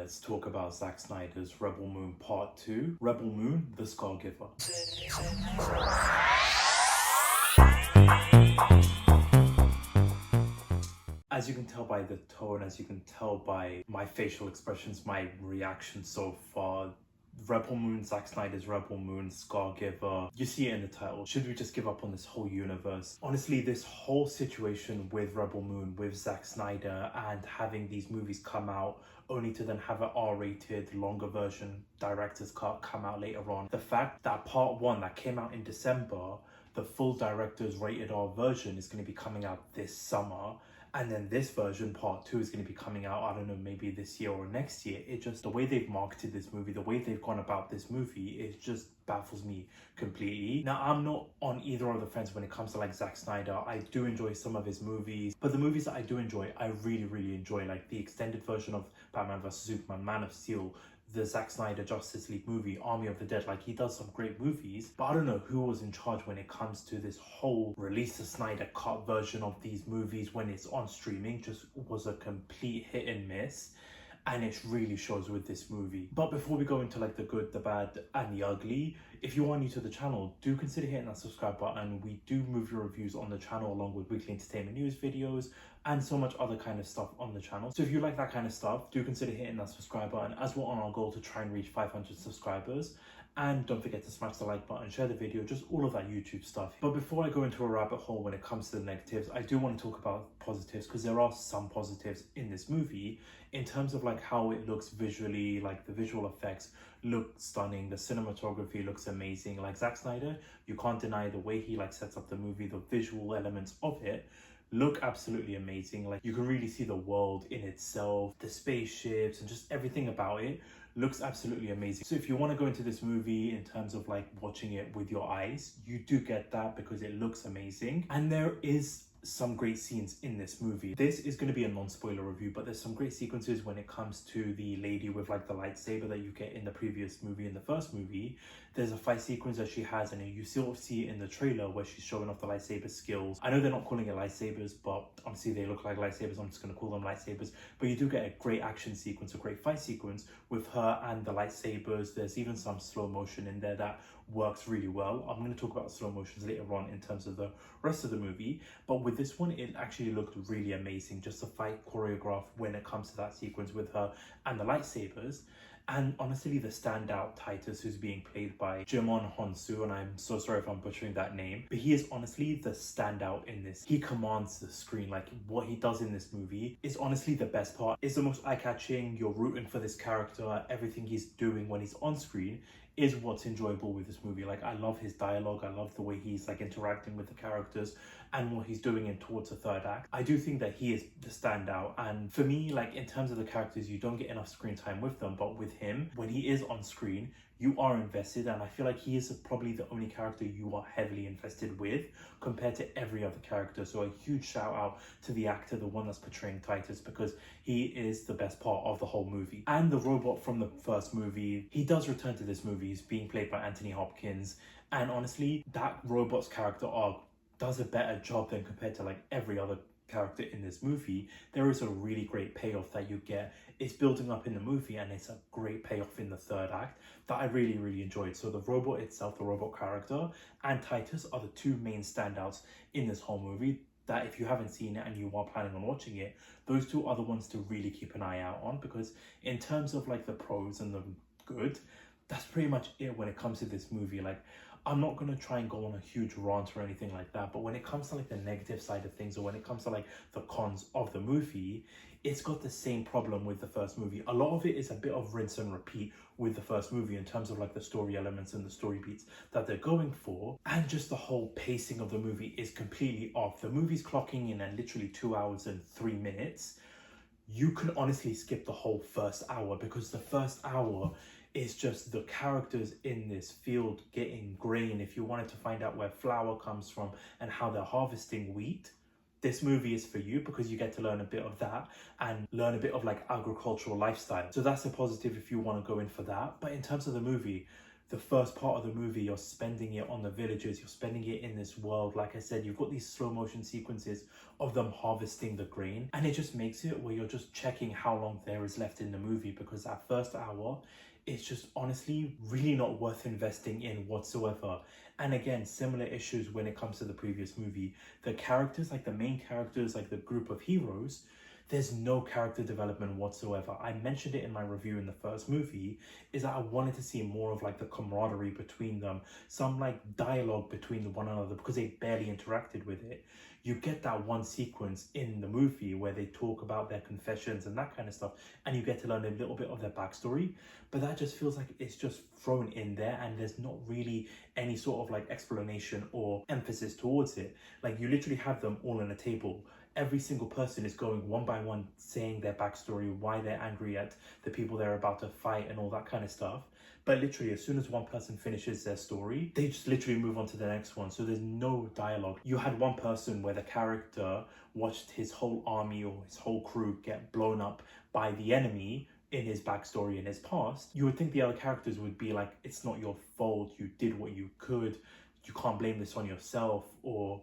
let's talk about Zack Snyder's Rebel Moon Part 2, Rebel Moon, the Scargiver. As you can tell by the tone, as you can tell by my facial expressions, my reaction so far, Rebel Moon, Zack Snyder's Rebel Moon, Scargiver, you see it in the title. Should we just give up on this whole universe? Honestly, this whole situation with Rebel Moon, with Zack Snyder, and having these movies come out only to then have an R-rated, longer version, director's cut come out later on. The fact that part 1 that came out in December, the full director's rated R version is going to be coming out this summer. And then this version, part 2, is going to be coming out, I don't know, maybe this year or next year. It just, the way they've marketed this movie, the way they've gone about this movie, it just baffles me completely. Now, I'm not on either of the fence when it comes to like Zack Snyder. I do enjoy some of his movies, but the movies that I do enjoy, I really enjoy. Like the extended version of Batman vs Superman, Man of Steel, the Zack Snyder Justice League movie, Army of the Dead. Like, he does some great movies, but I don't know who was in charge when it comes to this whole release the Snyder cut version of these movies when it's on streaming. Just was a complete hit and miss, and it really shows with this movie. But before we go into like the good, the bad, and the ugly, if you are new to the channel, do consider hitting that subscribe button. We do movie reviews on the channel along with weekly entertainment news videos and so much other kind of stuff on the channel. So if you like that kind of stuff, do consider hitting that subscribe button as we're on our goal to try and reach 500 subscribers. And don't forget to smash the like button, share the video, just all of that YouTube stuff. But before I go into a rabbit hole when it comes to the negatives, I do want to talk about positives, because there are some positives in this movie in terms of like how it looks visually. Like the visual effects look stunning, the cinematography looks amazing. Like Zack Snyder, you can't deny the way he like sets up the movie, the visual elements of it look absolutely amazing. Like you can really see the world in itself, the spaceships, and just everything about it looks absolutely amazing. So if you want to go into this movie in terms of like watching it with your eyes, you do get that because it looks amazing. And there is some great scenes in this movie. This is going to be a non-spoiler review, but there's some great sequences when it comes to the lady with like the lightsaber that you get in the previous movie. In the first movie, there's a fight sequence that she has, and you sort of see it in the trailer where she's showing off the lightsaber skills. I know they're not calling it lightsabers, but honestly they look like lightsabers. I'm just going to call them lightsabers. But you do get a great action sequence, a great fight sequence with her and the lightsabers. There's even some slow motion in there that works really well. I'm going to talk about slow motions later on in terms of the rest of the movie, but with this one it actually looked really amazing. Just the fight choreograph when it comes to that sequence with her and the lightsabers. And honestly, the standout Titus, who's being played by Jimon Honsu, and I'm so sorry if I'm butchering that name, but he is honestly the standout in this. He commands the screen. Like what he does in this movie is honestly the best part. It's the most eye-catching. You're rooting for this character. Everything he's doing when he's on screen is what's enjoyable with this movie. Like I love his dialogue, I love the way he's like interacting with the characters and what he's doing in towards the third act. I do think that he is the standout, and for me, like in terms of the characters, you don't get enough screen time with them, but with him, when he is on screen, you are invested, and I feel like he is probably the only character you are heavily invested with compared to every other character. So a huge shout out to the actor, the one that's portraying Titus, because he is the best part of the whole movie. And the robot from the first movie, he does return to this movie. He's being played by Anthony Hopkins, and honestly, that robot's character arc does a better job than compared to like every other character in this movie. There is a really great payoff that you get. It's building up in the movie, and it's a great payoff in the third act that I really enjoyed. So the robot itself, the robot character, and Titus are the two main standouts in this whole movie, that if you haven't seen it and you are planning on watching it, those two are the ones to really keep an eye out on, because in terms of like the pros and the good, that's pretty much it when it comes to this movie. Like I'm not going to try and go on a huge rant or anything like that, but when it comes to like the negative side of things, or when it comes to like the cons of the movie, it's got the same problem with the first movie. A lot of it is a bit of rinse and repeat with the first movie in terms of like the story elements and the story beats that they're going for, and just the whole pacing of the movie is completely off. The movie's clocking in at literally 2 hours and 3 minutes. You can honestly skip the whole first hour, because the first hour is just the characters in this field getting grain. If you wanted to find out where flour comes from and how they're harvesting wheat, this movie is for you, because you get to learn a bit of that and learn a bit of like agricultural lifestyle. So that's a positive if you want to go in for that. But in terms of the movie, the first part of the movie, you're spending it on the villagers, you're spending it in this world. Like I said, you've got these slow motion sequences of them harvesting the grain, and it just makes it where you're just checking how long there is left in the movie, because that first hour, it's just honestly really not worth investing in whatsoever. And again, similar issues when it comes to the previous movie. The characters, like the main characters, like the group of heroes, there's no character development whatsoever. I mentioned it in my review in the first movie, is that I wanted to see more of like the camaraderie between them, some like dialogue between one another, because they barely interacted with it. You get that one sequence in the movie where they talk about their confessions and that kind of stuff, and you get to learn a little bit of their backstory, but that just feels like it's just thrown in there and there's not really any sort of like explanation or emphasis towards it. Like, you literally have them all on a table. Every single person is going one by one, saying their backstory, why they're angry at the people they're about to fight and all that kind of stuff. But literally, as soon as one person finishes their story, they just literally move on to the next one. So there's no dialogue. You had one person where the character watched his whole army or his whole crew get blown up by the enemy in his backstory in his past. You would think the other characters would be like, it's not your fault, you did what you could, you can't blame this on yourself, or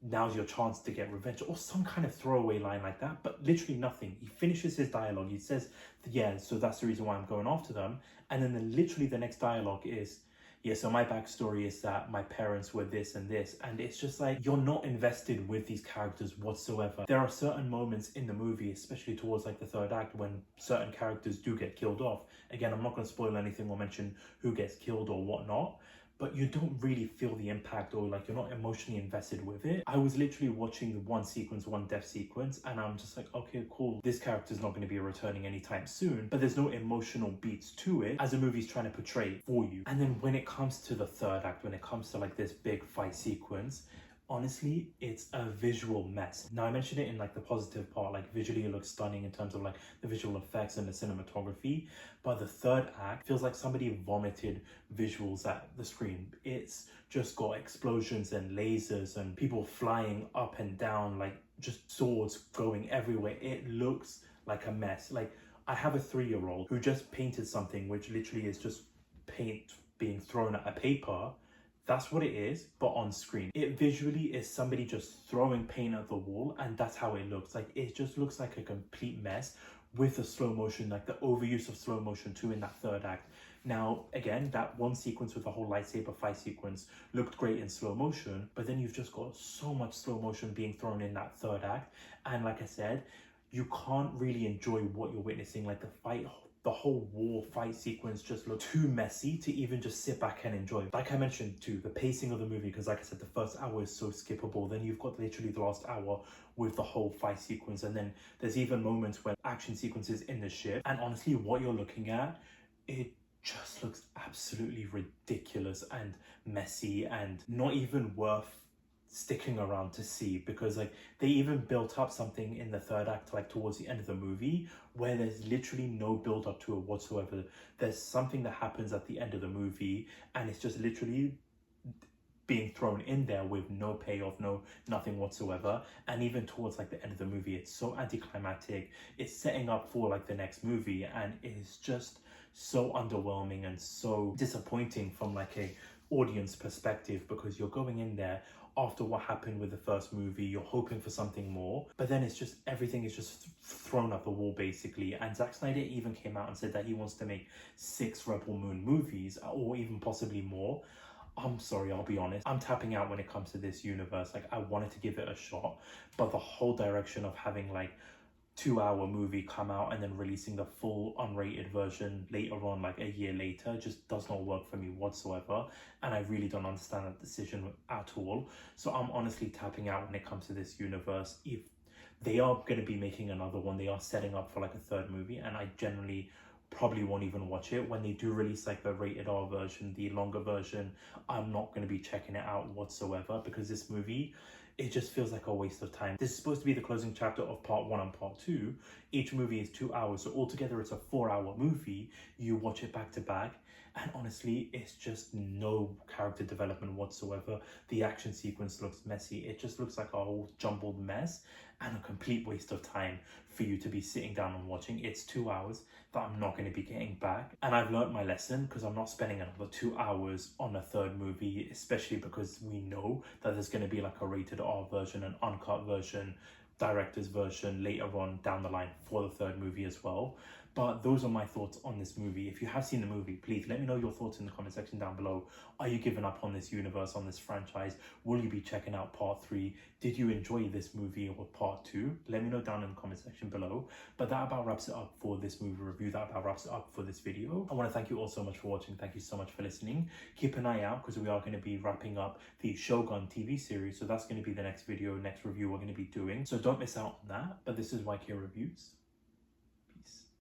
now's your chance to get revenge, or some kind of throwaway line like that. But literally nothing. He finishes his dialogue, he says, yeah, so that's the reason why I'm going after them. And then literally the next dialogue is, yeah, so my backstory is that my parents were this and this. And it's just like, you're not invested with these characters whatsoever. There are certain moments in the movie, especially towards like the third act, when certain characters do get killed off. Again, I'm not going to spoil anything or mention who gets killed or whatnot, but you don't really feel the impact, or like you're not emotionally invested with it. I was literally watching the one sequence, one death sequence, and I'm just like, okay, cool, this character's not going to be returning anytime soon, but there's no emotional beats to it as the movie's trying to portray it for you. And then when it comes to the third act, when it comes to like this big fight sequence, honestly, it's a visual mess. Now, I mentioned it in like the positive part, like visually it looks stunning in terms of like the visual effects and the cinematography, but the third act feels like somebody vomited visuals at the screen. It's just got explosions and lasers and people flying up and down, like just swords going everywhere. It looks like a mess. Like, I have a 3-year-old who just painted something which literally is just paint being thrown at a paper. That's what it is, but on screen. It visually is somebody just throwing paint at the wall, and that's how it looks. Like, it just looks like a complete mess with the slow motion, like the overuse of slow motion too in that third act. Now, again, that one sequence with the whole lightsaber fight sequence looked great in slow motion, but then you've just got so much slow motion being thrown in that third act. And like I said, you can't really enjoy what you're witnessing. Like, the whole war fight sequence just looked too messy to even just sit back and enjoy. Like I mentioned too, the pacing of the movie, because like I said, the first hour is so skippable. Then you've got literally the last hour with the whole fight sequence, and then there's even moments when action sequences in the ship, and honestly, what you're looking at, it just looks absolutely ridiculous and messy and not even worth sticking around to see, because like they even built up something in the third act, like towards the end of the movie, where there's literally no build up to it whatsoever. There's something that happens at the end of the movie, and it's just literally being thrown in there with no payoff, nothing whatsoever. And even towards like the end of the movie, it's so anticlimactic. It's setting up for like the next movie, and it is just so underwhelming and so disappointing from like a audience perspective, because you're going in there after what happened with the first movie, you're hoping for something more, but then it's just, everything is just thrown at the wall basically. And Zack Snyder even came out and said that he wants to make 6 Rebel Moon movies, or even possibly more. I'm sorry, I'll be honest, I'm tapping out when it comes to this universe. Like, I wanted to give it a shot, but the whole direction of having like 2-hour movie come out and then releasing the full unrated version later on, like a year later, just does not work for me whatsoever. And I really don't understand that decision at all. So I'm honestly tapping out when it comes to this universe. If they are going to be making another one, they are setting up for like a third movie, and I generally probably won't even watch it. When they do release like the rated R version, the longer version, I'm not going to be checking it out whatsoever, because this movie, it just feels like a waste of time. This is supposed to be the closing chapter of part 1 and part 2. Each movie is 2 hours, so altogether it's a 4-hour movie. You watch it back to back, and honestly, it's just no character development whatsoever. The action sequence looks messy. It just looks like a whole jumbled mess. and a complete waste of time for you to be sitting down and watching. It's 2 hours that I'm not going to be getting back. And I've learned my lesson, because I'm not spending another 2 hours on a third movie, especially because we know that there's going to be like a rated R version, an uncut version, director's version later on down the line for the third movie as well. But those are my thoughts on this movie. If you have seen the movie, please let me know your thoughts in the comment section down below. Are you giving up on this universe, on this franchise? Will you be checking out part 3? Did you enjoy this movie or part 2? Let me know down in the comment section below. But that about wraps it up for this movie review. That about wraps it up for this video. I want to thank you all so much for watching. Thank you so much for listening. Keep an eye out, because we are going to be wrapping up the Shogun TV series. So that's going to be the next video, next review we're going to be doing. So don't miss out on that. But this is YK Reviews.